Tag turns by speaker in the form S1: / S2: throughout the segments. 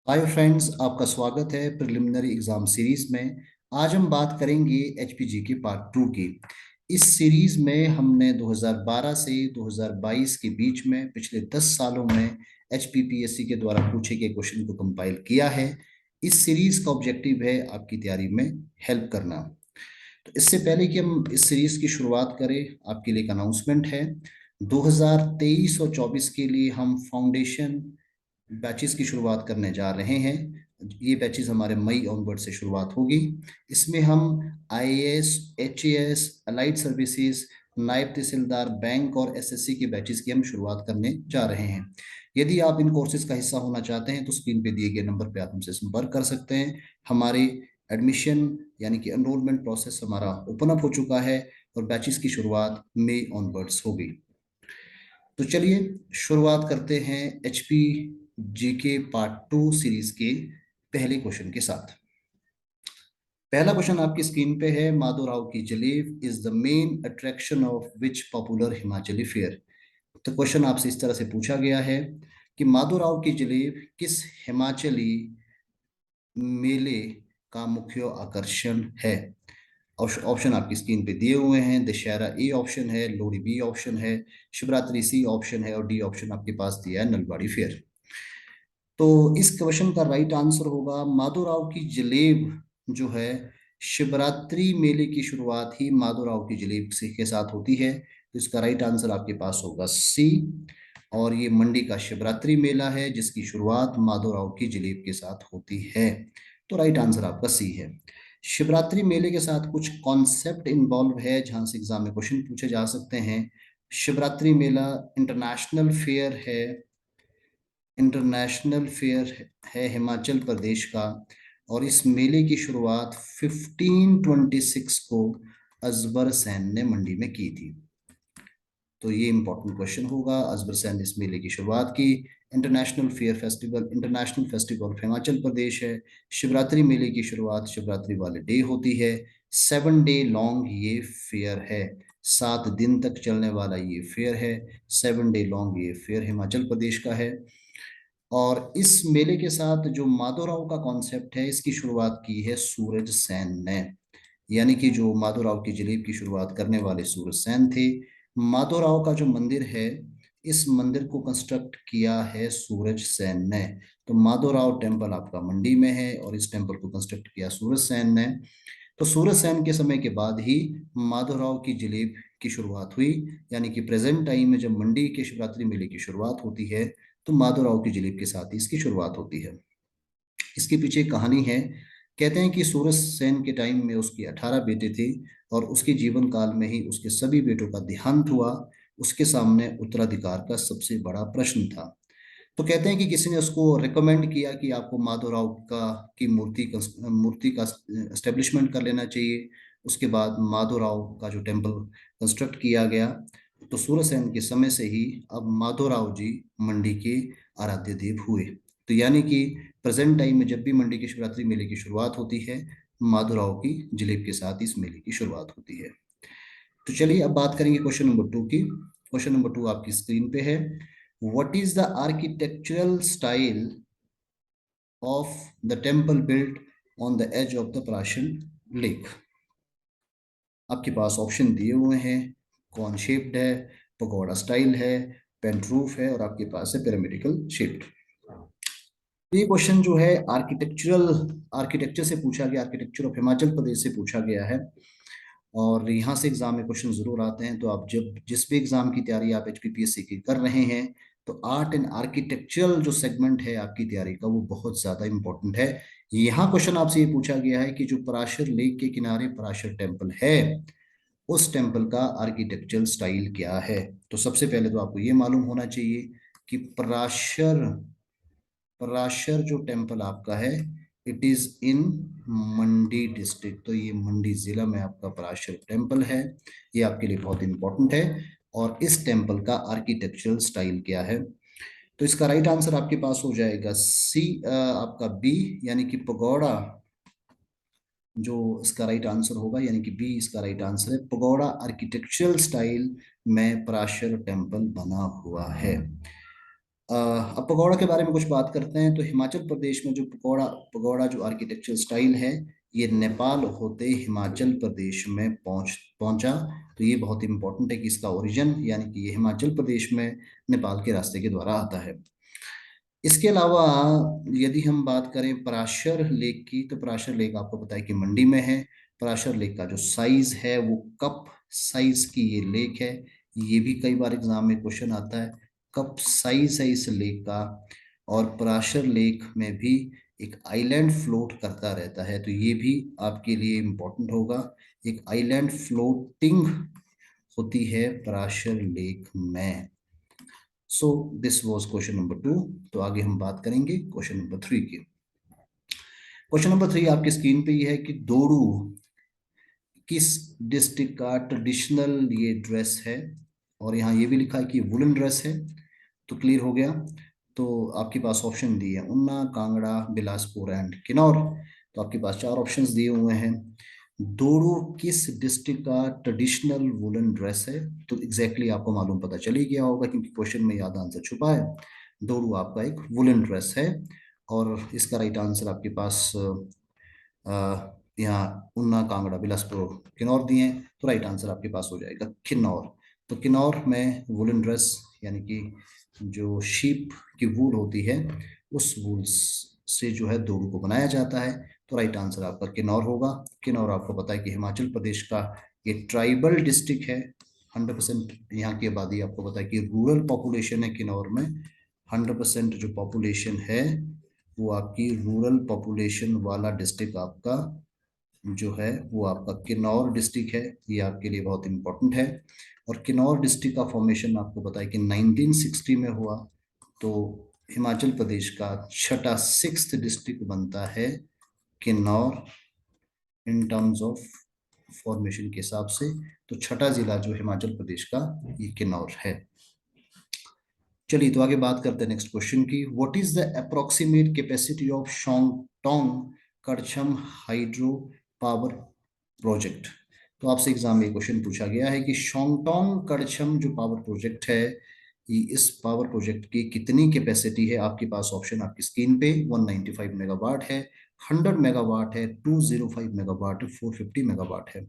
S1: Hi friends, आपका स्वागत है प्रिलिमिनरी एग्जाम सीरीज में। आज हम बात करेंगे एचपीजी के पार्ट टू की। इस सीरीज में हमने 2012 से 2022 के बीच में पिछले 10 सालों में एचपीपीएससी के द्वारा पूछे गए क्वेश्चन को कंपाइल किया है। इस सीरीज का ऑब्जेक्टिव है आपकी तैयारी में हेल्प करना। तो इससे पहले कि हम इस सीरीज की शुरुआत करें, आपके लिए एक अनाउंसमेंट है। 2023 और 24 के लिए हम फाउंडेशन बैचेस की शुरुआत करने जा रहे हैं। ये बैचेस हमारे मई ऑनवर्ड से शुरुआत होगी। इसमें हम आईएएस, एचएएस, अलाइड सर्विसेज, नायब तहसीलदार, बैंक और एसएससी के बैचेस की हम शुरुआत करने जा रहे हैं। यदि आप इन कोर्सेज का हिस्सा होना चाहते हैं तो स्क्रीन पे दिए गए नंबर पे आप हमसे संपर्क कर सकते हैं। हमारे एडमिशन यानी कि एनरोलमेंट प्रोसेस हमारा ओपन अप हो चुका है और बैचेस की शुरुआत मई ऑनवर्ड्स होगी। तो चलिए शुरुआत करते हैं HP GK part two series के पहले क्वेश्चन के साथ। पहला क्वेश्चन आपकी स्क्रीन पे है। माधोराव की जलेब is the main attraction of which popular Himachali fair. तो क्वेश्चन आपसे इस तरह से पूछा गया है कि माधोराव की जलेब किस हिमाचली मेले का मुख्य आकर्षण है। ऑप्शन आपकी स्क्रीन पे दिए हुए हैं। दशहरा ए ऑप्शन है, लोहड़ी बी ऑप्शन है, शिवरात्रि सी ऑप्शन है और डी ऑप्शन आपके पास दिया है नलवाड़ी फेयर। तो इस क्वेश्चन का राइट आंसर होगा माधोराव की जलेब जो है, शिवरात्रि मेले की शुरुआत ही माधोराव की जलेब से के साथ होती है। तो इसका राइट आंसर आपके पास होगा सी। और ये मंडी का शिवरात्रि मेला है जिसकी शुरुआत माधोराव की जलेब के साथ होती है। तो राइट आंसर आपका सी है। शिवरात्रि मेले के साथ कुछ कॉन्सेप्ट इन्वॉल्व है जहां से एग्जाम में क्वेश्चन पूछे जा सकते हैं। शिवरात्रि मेला इंटरनेशनल फेयर है, इंटरनेशनल फेयर है हिमाचल प्रदेश का। और इस मेले की शुरुआत 1526 को अजबर सैन ने मंडी में की थी। तो ये इंपॉर्टेंट क्वेश्चन होगा। अजबर सैन ने इस मेले की शुरुआत की। इंटरनेशनल फेस्टिवल ऑफ हिमाचल प्रदेश है। शिवरात्रि मेले की शुरुआत शिवरात्रि वाले डे होती है। 7 डे लॉन्ग ये फेयर है, 7 दिन तक चलने वाला ये फेयर है। 7 डे लॉन्ग ये फेयर हिमाचल प्रदेश का है। और इस मेले के साथ जो माधोराव का कॉन्सेप्ट है, इसकी शुरुआत की है सूरज सेन ने। यानी कि जो माधोराव की जलेब की शुरुआत करने वाले सूरज सेन थे। माधोराव का जो मंदिर है, इस मंदिर को कंस्ट्रक्ट किया है सूरज सेन ने। तो माधोराव टेम्पल आपका मंडी में है और इस टेम्पल को कंस्ट्रक्ट किया सूरज सेन ने। तो सूरज सेन के समय के बाद ही माधोराव की जलेब की शुरुआत हुई। यानी कि प्रेजेंट टाइम में जब मंडी के शिवरात्रि मेले की शुरुआत होती है तो माधोराव की जलेब के साथ ही इसकी शुरुआत होती है। इसके पीछे एक कहानी है। कहते हैं कि सूरज सेन के टाइम में उसके 18 बेटे थे और उसके जीवन काल में ही उसके सभी बेटों का देहांत हुआ। उसके सामने उत्तराधिकार का सबसे बड़ा प्रश्न था। तो कहते हैं कि किसी ने उसको रिकमेंड किया कि आपको माधवराव का की मूर्ति का एस्टेब्लिशमेंट कर लेना चाहिए। उसके बाद माधवराव का जो टेम्पल कंस्ट्रक्ट किया गया। तो सूर्यसेन के समय से ही अब माधवराव जी मंडी के आराध्य देव हुए। तो यानी कि प्रेजेंट टाइम में जब भी मंडी के शिवरात्रि मेले की शुरुआत होती है, माधवराव की जलेब के साथ इस मेले की शुरुआत होती है। तो चलिए अब बात करेंगे क्वेश्चन नंबर टू की। क्वेश्चन नंबर टू आपकी स्क्रीन पे है। What is the architectural style of the temple built on the edge of the Prashar lake. आपके पास ऑप्शन दिए हुए हैं। कॉन शेप्ड है, पगोड़ा स्टाइल है, पेंट रूफ है और आपके पास है पिरामिडिकल शेप्ड। ये क्वेश्चन जो है आर्किटेक्चर से पूछा गया, आर्किटेक्चर ऑफ हिमाचल प्रदेश से पूछा गया है। और यहाँ से एग्जाम में क्वेश्चन जरूर आते हैं। तो आप जब जिस भी एग्जाम की तैयारी आप एचपीपीएससी की कर रहे हैं, तो आर्ट एंड आर्किटेक्चरल जो सेगमेंट है आपकी तैयारी का, वो बहुत ज्यादा इंपॉर्टेंट है। यहाँ क्वेश्चन आपसे ये पूछा गया है कि जो पराशर लेक के किनारे पराशर टेम्पल है, उस टेम्पल का आर्किटेक्चरल स्टाइल क्या है। तो सबसे पहले तो आपको ये मालूम होना चाहिए कि पराशर पराशर जो टेम्पल आपका है, it is in Mandi district. तो ये मंडी जिला में आपका पराशर टेम्पल है। ये आपके लिए बहुत इंपॉर्टेंट है। और इस टेम्पल का आर्किटेक्चरल स्टाइल क्या है। तो इसका राइट आंसर आपके पास हो जाएगा सी, आपका बी, यानी कि पगोड़ा। जो इसका राइट आंसर होगा यानी कि बी इसका राइट आंसर है। पगोड़ा आर्किटेक्चरल स्टाइल में पराशर टेम्पल बना हुआ है। अब पगोड़ा के बारे में कुछ बात करते हैं। तो हिमाचल प्रदेश में जो पगोड़ा पगोड़ा जो आर्किटेक्चर स्टाइल है, ये नेपाल होते हिमाचल प्रदेश में पहुंचा। तो ये बहुत इंपॉर्टेंट है कि इसका ओरिजिन यानी कि ये हिमाचल प्रदेश में नेपाल के रास्ते के द्वारा आता है। इसके अलावा यदि हम बात करें पराशर लेक की, तो पराशर लेक आपको पता है कि मंडी में है। पराशर लेक का जो साइज है वो कप साइज की ये लेक है। ये भी कई बार एग्जाम में क्वेश्चन आता है, कप साइज है इस लेक का। और पराशर लेक में भी एक आइलैंड फ्लोट करता रहता है, तो ये भी आपके लिए इम्पोर्टेंट होगा। एक आइलैंड फ्लोटिंग होती है पराशर लेक में। So this was question number 2। तो आगे हम बात करेंगे क्वेश्चन नंबर 3 की। क्वेश्चन नंबर 3 आपकी स्क्रीन पे ये है कि दोड़ू किस डिस्ट्रिक्ट का ट्रेडिशनल ये ड्रेस है। और यहाँ ये भी लिखा है कि वुलन ड्रेस है। तो क्लियर हो गया। तो आपके पास ऑप्शन दिए हैं ऊना, कांगड़ा, बिलासपुर एंड किन्नौर। तो आपके पास 4 ऑप्शंस दिए हुए हैं। दोड़ू किस डिस्ट्रिक्ट का ट्रेडिशनल वुलन ड्रेस है। तो एग्जैक्टली आपको मालूम पता चल ही गया होगा क्योंकि क्वेश्चन में याद आंसर छुपा है। दोड़ू आपका एक वुलन ड्रेस है। और इसका राइट आंसर आपके पास यहाँ ऊना, कांगड़ा, बिलासपुर, किन्नौर दिए हैं। तो राइट आंसर आपके पास हो जाएगा किन्नौर। तो किन्नौर में वुलन ड्रेस यानी कि जो शीप की वूल होती है, उस वूल से जो है दोड़ू को बनाया जाता है। तो राइट आंसर आपका किन्नौर होगा। किन्नौर आपको पता है कि हिमाचल प्रदेश का ये ट्राइबल डिस्ट्रिक्ट है। 100% यहाँ की आबादी आपको पता है कि रूरल पॉपुलेशन है किन्नौर में। 100% जो पॉपुलेशन है वो आपकी रूरल पॉपुलेशन वाला डिस्ट्रिक्ट आपका जो है वो आपका किन्नौर डिस्ट्रिक्ट है। ये आपके लिए बहुत इंपॉर्टेंट है। और किन्नौर डिस्ट्रिक्ट का फॉर्मेशन आपको पता है कि 1960 में हुआ। तो हिमाचल प्रदेश का छठा 6th डिस्ट्रिक्ट बनता है Kinnaur in terms of formation के हिसाब से। तो छठा जिला जो हिमाचल प्रदेश का ये किन्नौर है। चलिए तो आगे बात करते हैं नेक्स्ट क्वेश्चन की। What is the approximate capacity of Shongtong Karcham hydro power project. तो आपसे एग्जाम में क्वेश्चन पूछा गया है कि शोंगटोंग करछम जो पावर प्रोजेक्ट है, इस पावर प्रोजेक्ट की कितनी कैपेसिटी है। आपके पास ऑप्शन आपकी स्क्रीन पे 195 मेगावाट है, 100 मेगावाट है, 205 मेगावाट है, 450 मेगावाट है।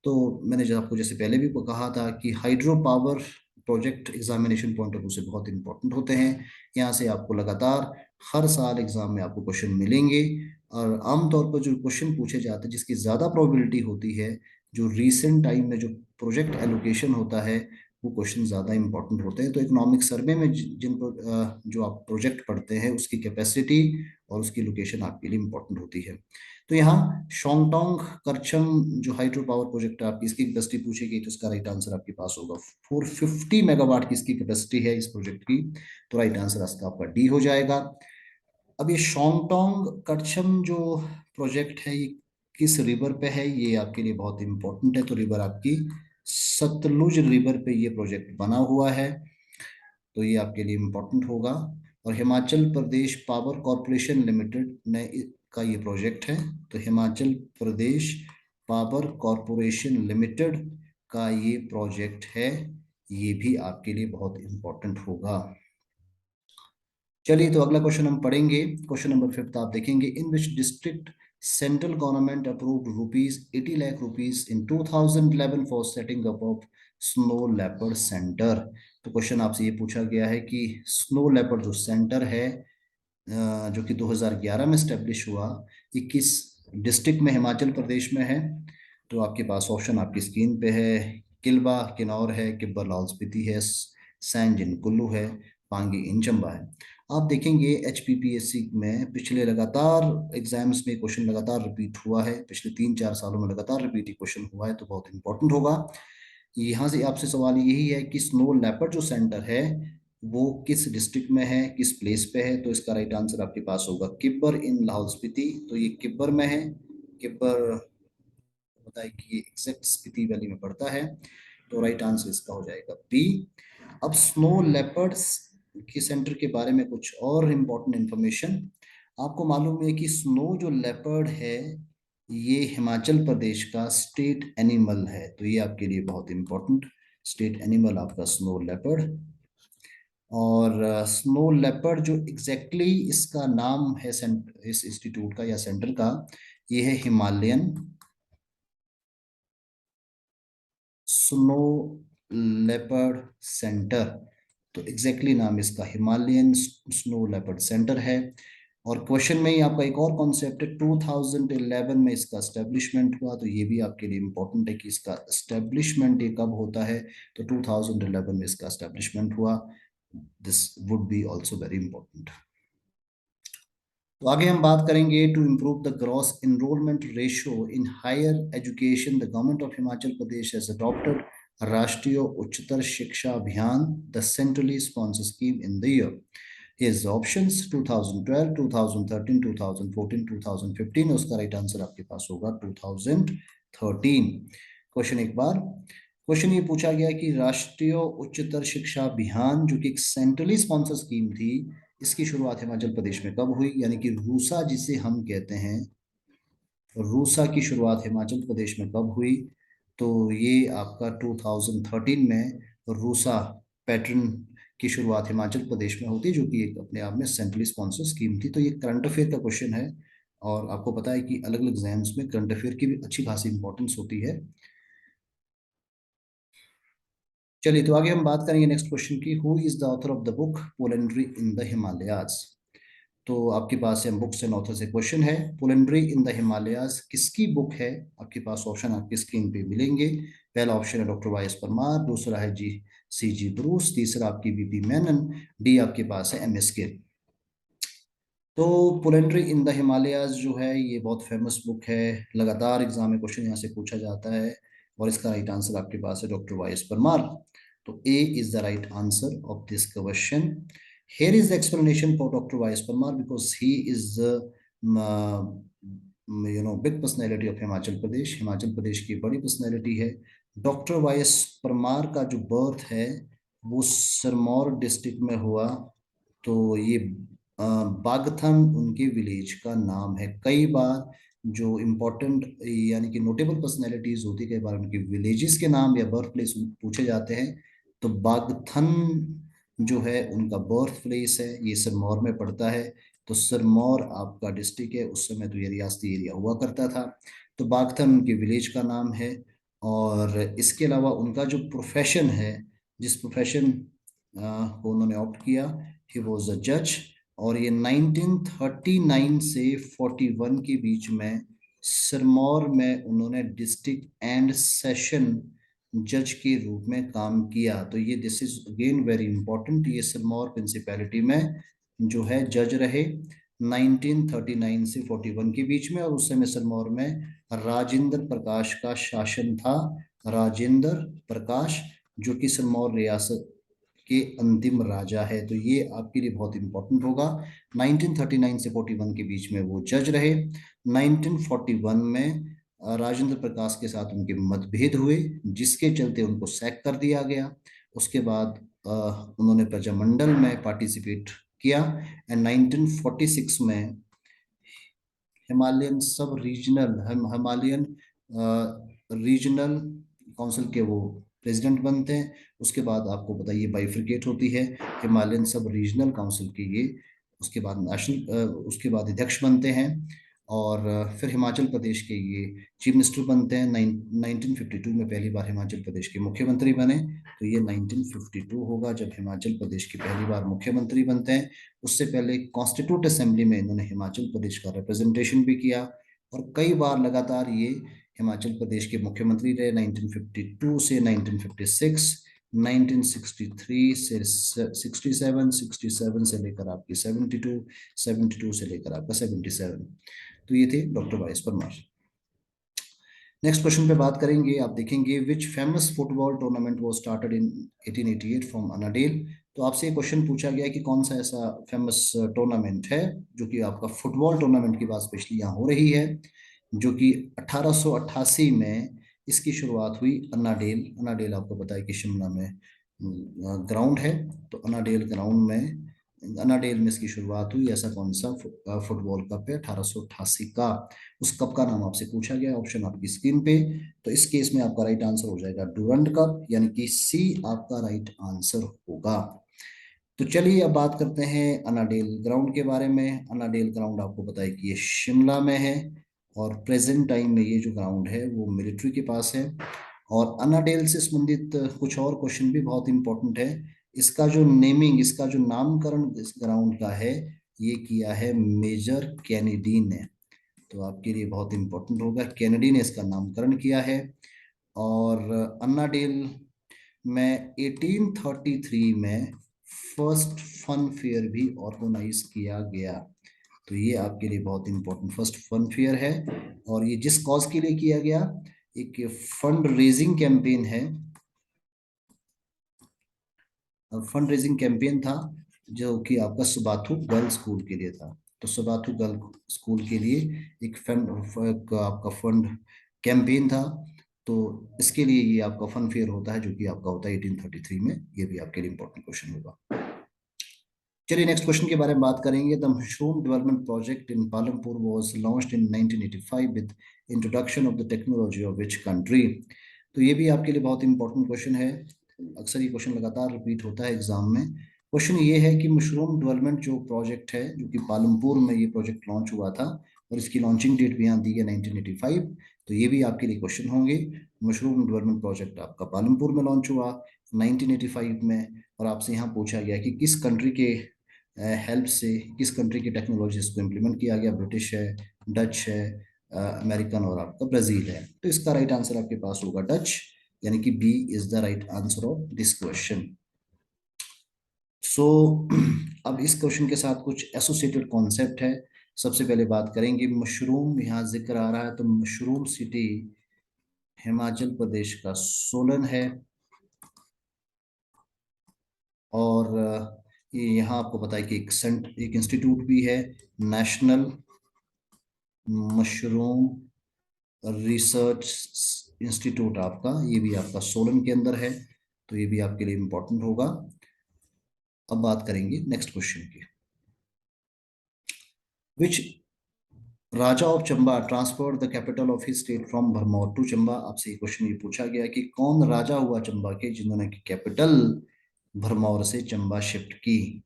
S1: तो मैंने जो आपको जैसे पहले भी कहा था कि hydro power project examination point of view से बहुत इंपॉर्टेंट होते हैं। यहाँ से आपको लगातार हर साल एग्जाम में आपको क्वेश्चन मिलेंगे। और आमतौर पर जो क्वेश्चन पूछे जाते हैं जिसकी ज़्यादा प्रोबेबिलिटी होती है, जो रीसेंट टाइम में जो प्रोजेक्ट एलोकेशन होता है, वो क्वेश्चन ज़्यादा इंपॉर्टेंट होते हैं। तो इकोनॉमिक सर्वे में जो आप प्रोजेक्ट पढ़ते हैं उसकी कैपेसिटी और उसकी लोकेशन आपके लिए इंपॉर्टेंट होती है। तो यहाँ शोंगटोंग करछम जो हाइड्रो पावर प्रोजेक्ट है आपकी, इसकी कैपेसिटी पूछी गई तो इसका राइट आंसर आपके पास होगा 450 मेगावाट की इसकी कैपेसिटी है इस प्रोजेक्ट की। तो राइट आंसर आपका डी हो जाएगा। अब ये शोंगटोंग करछम जो प्रोजेक्ट है ये किस रिवर पे है, ये आपके लिए बहुत इंपॉर्टेंट है। तो रिवर आपकी सतलुज रिवर पे ये प्रोजेक्ट बना हुआ है। तो ये आपके लिए इम्पोर्टेंट होगा। और Himachal Pradesh power corporation limited ने का ये प्रोजेक्ट है। तो हिमाचल प्रदेश पावर कॉरपोरेशन लिमिटेड का ये प्रोजेक्ट है। ये भी आपके लिए बहुत इम्पोर्टेंट होगा। चलिए तो अगला क्वेश्चन हम पढ़ेंगे। क्वेश्चन नंबर 5 आप देखेंगे, in which district central government approved ₹80 lakh in 2011 for setting up of snow leopard centre. तो क्वेश्चन आपसे ये पूछा गया है कि स्नो लेपर्ड जो सेंटर है जो कि 2011 में स्टेब्लिश हुआ, ये किस डिस्ट्रिक्ट में हिमाचल प्रदेश में है। तो आपके पास ऑप्शन आपकी स्क्रीन पे है, किल्बा किन्नौर है, किब्बर लाहौल स्पीति है, सैंज कुल्लू है, पांगी इन चंबा है। आप देखेंगे HPPSC में पिछले लगातार एग्जाम्स में क्वेश्चन लगातार रिपीट हुआ है, पिछले 3-4 सालों में लगातार रिपीट क्वेश्चन हुआ है, तो बहुत इंपॉर्टेंट होगा। यहाँ से आपसे सवाल यही है कि स्नो लेपर्ड जो सेंटर है वो किस डिस्ट्रिक्ट में है, किस प्लेस पे है। तो इसका राइट आंसर आपके पास होगा किब्बर इन लाहौल स्पीति। तो ये किब्बर में है। किब्बर बताए कि ये एग्जैक्ट स्पीति वैली में पड़ता है। तो राइट आंसर इसका हो जाएगा बी। अब स्नो लेपर्ड्स के सेंटर के बारे में कुछ और इम्पोर्टेंट इंफॉर्मेशन आपको मालूम है कि स्नो जो लेपर्ड है ये हिमाचल प्रदेश का स्टेट एनिमल है। तो ये आपके लिए बहुत इंपॉर्टेंट, स्टेट एनिमल आपका स्नो लेपर्ड। और स्नो लेपर्ड जो एग्जैक्टली इसका नाम है इस इंस्टीट्यूट का या सेंटर का, ये है हिमालयन स्नो लेपर्ड सेंटर। तो एग्जैक्टली नाम इसका हिमालयन स्नो लेपर्ड सेंटर है। और क्वेश्चन में ही आपका एक और कॉन्सेप्ट है, 2011 में इसका एस्टेब्लिशमेंट हुआ। तो ये भी आपके लिए इंपॉर्टेंट है कि इसका एस्टेब्लिशमेंट ये कब होता है। तो 2011 में इसका एस्टेब्लिशमेंट हुआ। This would be also very important. तो आगे हम बात करेंगे, to improve the gross enrolment ratio in higher education the government of Himachal Pradesh has adopted Rashtriya Uchchatar Shiksha Abhiyan the centrally sponsored scheme in the year. His options 2012, 2013, 2014, 2015। उसका राइट आंसर आपके पास होगा 2013। Question एक बार, क्वेश्चन ये पूछा गया कि राष्ट्रीय उच्चतर शिक्षा अभियान जो कि एक सेंट्रली स्पॉन्सर स्कीम थी, इसकी शुरुआत हिमाचल प्रदेश में कब हुई, यानी कि रूसा जिसे हम कहते हैं, रूसा की शुरुआत हिमाचल प्रदेश में कब हुई। तो ये आपका 2013 में रूसा पैटर्न की शुरुआत हिमाचल प्रदेश में होती है, जो कि एक अपने आप में सेंट्रली स्पॉन्सर स्कीम थी। तो ये करंट अफेयर का क्वेश्चन है, और आपको पता है कि अलग अलग एग्जाम्स में करंट अफेयर की भी अच्छी खासी इंपॉर्टेंस होती है। चलिए, तो आगे हम बात करेंगे नेक्स्ट क्वेश्चन की, who is the author of the book polyandry in the Himalayas. तो आपके पास है बुक्स एंड ऑथर से क्वेश्चन है, पोलेंड्री इन द हिमालयाज किसकी बुक है। आपके पास ऑप्शन आपकी स्क्रीन पे मिलेंगे। पहला ऑप्शन है डॉक्टर वाई एस परमार, दूसरा है जी सी जी ब्रूस, तीसरा आपकी बीपी मेनन, डी आपके पास है एम एस के। तो पोलेंट्री इन द हिमालयाज जो है ये बहुत फेमस बुक है, लगातार एग्जाम में क्वेश्चन यहाँ से पूछा जाता है, और इसका राइट आंसर आपके पास है डॉक्टर वाई एस परमार। तो A is the right answer of this question. Here is the explanation for doctor Y S Parmar, because he is big personality of Himachal Pradesh. Himachal Pradesh की बड़ी पर्सनैलिटी है। डॉक्टर वाई एस परमार का जो birth है वो सिरमौर डिस्ट्रिक्ट में हुआ। तो ये बागथन उनके विलेज का नाम है। कई बार जो इम्पोर्टेंट यानी कि नोटेबल पर्सनैलिटीज होती है, कई बार उनके विलेजेस के नाम या बर्थ प्लेस पूछे जाते हैं। तो बागथन जो है उनका बर्थ प्लेस है, ये सिरमौर में पड़ता है। तो सिरमौर आपका डिस्ट्रिक्ट है, उस समय तो ये रियासती एरिया हुआ करता था। तो बागथन उनके विलेज का नाम है। और इसके अलावा उनका जो प्रोफेशन है, जिस प्रोफेशन को उन्होंने ऑप्ट किया, ही वॉज अ जज। और ये 1939 से 41 के बीच में सिरमौर में उन्होंने डिस्ट्रिक्ट एंड सेशन जज के रूप में काम किया। तो ये this is again very important, ये सिरमौर प्रिंसिपैलिटी में जो है जज रहे 1939 से 41 के बीच में। और उस समय सिरमौर में राजेंद्र प्रकाश का शासन था। राजेंद्र प्रकाश जो कि सिरमौर रियासत के अंतिम राजा है। तो ये आपके लिए बहुत इंपॉर्टेंट होगा। 1939 से 41 के बीच में वो जज रहे। 1941 में राजेंद्र प्रकाश के साथ उनके मतभेद हुए, जिसके चलते उनको सैक कर दिया गया। उसके बाद उन्होंने प्रजामंडल में पार्टिसिपेट किया। एंड 1946 में हिमालयन सब रीजनल हिमालयन रीजनल काउंसिल के वो प्रेसिडेंट बनते हैं। उसके बाद आपको बताइए बाइफिकेट होती है हिमालयन सब रीजनल काउंसिल की ये। उसके बाद नेशनल उसके बाद अध्यक्ष बनते हैं। और फिर हिमाचल प्रदेश के ये चीफ मिनिस्टर बनते हैं। 1952 में पहली बार हिमाचल प्रदेश के मुख्यमंत्री बने। तो ये 1952 होगा जब हिमाचल प्रदेश के पहली बार मुख्यमंत्री बनते हैं। उससे पहले कॉन्स्टिट्यूट असेंबली में इन्होंने हिमाचल प्रदेश का रिप्रेजेंटेशन भी किया, और कई बार लगातार ये हिमाचल प्रदेश के मुख्यमंत्री रहे। 1952 से 1956, 1963 से 67, 67 से लेकर आपकी 72, 72 से लेकर आपका 77। तो ये थे doctor Y S Parmar. Next question पे बात करेंगे, आप देखेंगे which famous football tournament was started in 1888 from Annandale. तो आपसे ये क्वेश्चन पूछा गया कि कौन सा ऐसा फेमस टूर्नामेंट है जो कि आपका फुटबॉल टूर्नामेंट की बात स्पेशली यहाँ हो रही है, जो कि 1888 में इसकी शुरुआत हुई। अनाडेल, अनाडेल आपको पता है कि शिमला में ग्राउंड है। तो अनाडेल ग्राउंड में, अनाडेल में इसकी शुरुआत हुई। ऐसा कौन सा फुटबॉल कप है 1888 का। उस कप का नाम आपसे पूछा गया, ऑप्शन आपकी स्क्रीन पे। तो इस केस में आपका राइट आंसर हो जाएगा डूरंड कप, यानी कि सी आपका राइट आंसर होगा। तो चलिए अब बात करते हैं अनाडेल ग्राउंड के बारे में। अनाडेल ग्राउंड आपको पता है कि ये शिमला में है, और प्रेजेंट टाइम में ये जो ग्राउंड है वो मिलिट्री के पास है। और अनाडेल से संबंधित कुछ और क्वेश्चन भी बहुत इंपॉर्टेंट है। इसका जो नेमिंग, इसका जो नामकरण इस ग्राउंड का है, ये किया है मेजर कैनेडी ने। तो आपके लिए बहुत इंपॉर्टेंट होगा, कैनेडी ने इसका नामकरण किया है। और अन्नाडेल में 1833 में फर्स्ट फन फेयर भी ऑर्गेनाइज किया गया। तो ये आपके लिए बहुत इंपॉर्टेंट फर्स्ट फन फेयर है। और ये जिस कॉज के लिए किया गया, एक फंड रेजिंग कैंपेन है, फंड रेजिंग कैंपेन था, जो कि आपका सुबाथु गर्ल स्कूल के लिए था। तो सुबाथु गर्ल स्कूल के लिए एक फंड, आपका फंड कैंपेन था। तो इसके लिए ये आपका फन फेयर होता है, जो कि आपका होता है 1833 में। ये भी आपके लिए इंपॉर्टेंट क्वेश्चन होगा। चलिए नेक्स्ट क्वेश्चन के बारे में बात करेंगे। The mushroom development project in Palampur was launched in 1985 with introduction of the technology of which country. तो ये भी आपके लिए बहुत इंपॉर्टेंट क्वेश्चन है। अक्सर ये क्वेश्चन लगातार रिपीट होता है एग्जाम में। क्वेश्चन ये है कि मशरूम डेवलपमेंट जो प्रोजेक्ट है, जो कि पालमपुर में ये प्रोजेक्ट लॉन्च हुआ था, और इसकी लॉन्चिंग डेट भी यहाँ दी है 1985। तो ये भी आपके लिए क्वेश्चन होंगे। मशरूम डेवलपमेंट प्रोजेक्ट आपका पालमपुर में लॉन्च हुआ 1985 में, और आपसे यहाँ पूछा गया कि किस कंट्री के हेल्प से, किस कंट्री की टेक्नोलॉजीज को इम्प्लीमेंट किया गया। ब्रिटिश है, डच है, अमेरिकन और आपका ब्राजील है। तो इसका राइट आंसर आपके पास होगा डच, यानी कि B is the right answer of this question. So अब इस क्वेश्चन के साथ कुछ एसोसिएटेड कॉन्सेप्ट है। सबसे पहले बात करेंगे मशरूम, यहाँ जिक्र आ रहा है तो मशरूम सिटी हिमाचल प्रदेश का सोलन है। और ये यहाँ आपको पता है कि एक इंस्टीट्यूट भी है, नेशनल मशरूम रिसर्च इंस्टीट्यूट आपका, ये भी आपका सोलन के अंदर है। तो ये भी आपके लिए इंपॉर्टेंट होगा। अब बात करेंगे नेक्स्ट क्वेश्चन की। Which raja of Chamba transferred the capital of his state from Bharmour to Chamba. आपसे ये क्वेश्चन ये पूछा गया कि कौन राजा हुआ चंबा के, जिन्होंने कैपिटल भरमौर से चंबा शिफ्ट की।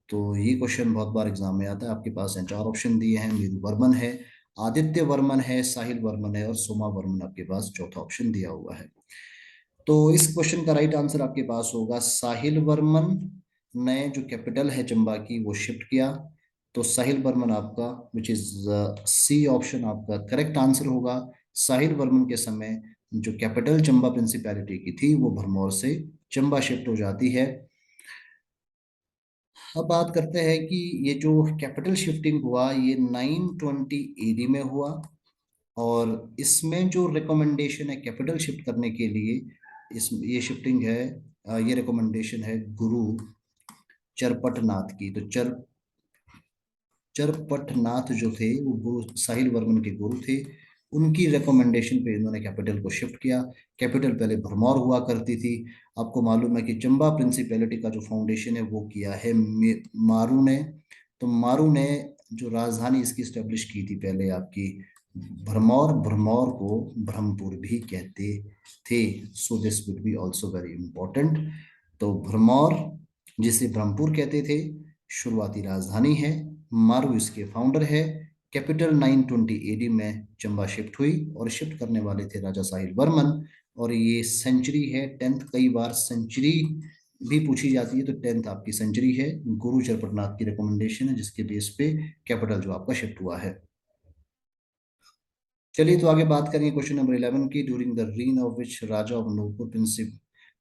S1: तो ये क्वेश्चन बहुत बार एग्जाम में आता है। आपके पास हैं चार ऑप्शन दिए हैं, मेरू वर्मन है, आदित्य वर्मन है, साहिल वर्मन है, और सोमा वर्मन आपके पास चौथा ऑप्शन दिया हुआ है। तो इस क्वेश्चन का राइट आंसर आपके पास होगा साहिल वर्मन ने जो कैपिटल है चंबा की वो शिफ्ट किया। तो साहिल वर्मन आपका, विच इज सी ऑप्शन, आपका करेक्ट आंसर होगा। साहिल वर्मन के समय जो कैपिटल चंबा प्रिंसिपैलिटी की थी वो भरमौर से चंबा शिफ्ट हो जाती है। अब बात करते हैं कि ये जो कैपिटल शिफ्टिंग हुआ ये 920 एडी में हुआ। और इसमें जो रिकमेंडेशन है कैपिटल शिफ्ट करने के लिए, इस ये शिफ्टिंग है, ये रिकमेंडेशन है गुरु चरपटनाथ की। तो चरपटनाथ जो थे वो गुरु साहिल वर्मन के गुरु थे। उनकी रिकमेंडेशन पे इन्होंने कैपिटल को शिफ्ट किया। कैपिटल पहले भरमौर हुआ करती थी। आपको मालूम है कि चंबा प्रिंसिपैलिटी का जो फाउंडेशन है वो किया है मारू ने। तो मारू ने जो राजधानी इसकी स्टेब्लिश की थी पहले आपकी भरमौर, भरमौर को ब्रह्मपुर भी कहते थे। So this would be also very important. तो भरमौर, जिसे ब्रह्मपुर कहते थे, शुरुआती राजधानी है। मारू इसके फाउंडर है। कैपिटल 920 एडी में चंबा शिफ्ट हुई, और शिफ्ट करने वाले थे राजा साहिल वर्मन। और ये सेंचुरी है 10th, कई बार सेंचुरी भी पूछी जाती है, तो 10th आपकी सेंचुरी है। गुरु चरपटनाथ की रिकमेंडेशन है जिसके बेस पे कैपिटल जो आपका शिफ्ट हुआ है। चलिए तो आगे बात करेंगे क्वेश्चन नंबर 11 की। During the reign of which raja of Nurpur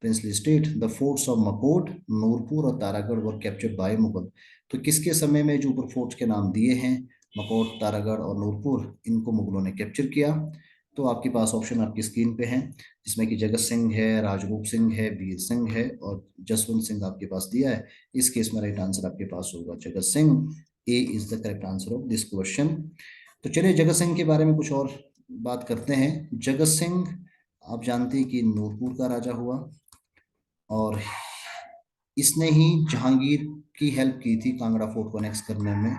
S1: princely state the forts of Makot, Nurpur और Taragarh were captured by Mughal. तो किसके समय में जो ऊपर फोर्ट्स के नाम दिए हैं, मकोट, तारागढ़ और नूरपुर, इनको मुगलों ने कैप्चर किया। तो आपके पास ऑप्शन आपकी स्क्रीन पे हैं, जिसमें कि जगत सिंह है, राजरूप सिंह है, वीर सिंह है, और जसवंत सिंह आपके पास दिया है। इस केस में राइट आंसर आपके पास होगा Jagat Singh. A is the correct answer of this question. तो चलिए जगत सिंह के बारे में कुछ और बात करते हैं। जगत सिंह, आप जानते हैं कि नूरपुर का राजा हुआ, और इसने ही जहांगीर की हेल्प की थी कांगड़ा फोर्ट को अनेक्स करने में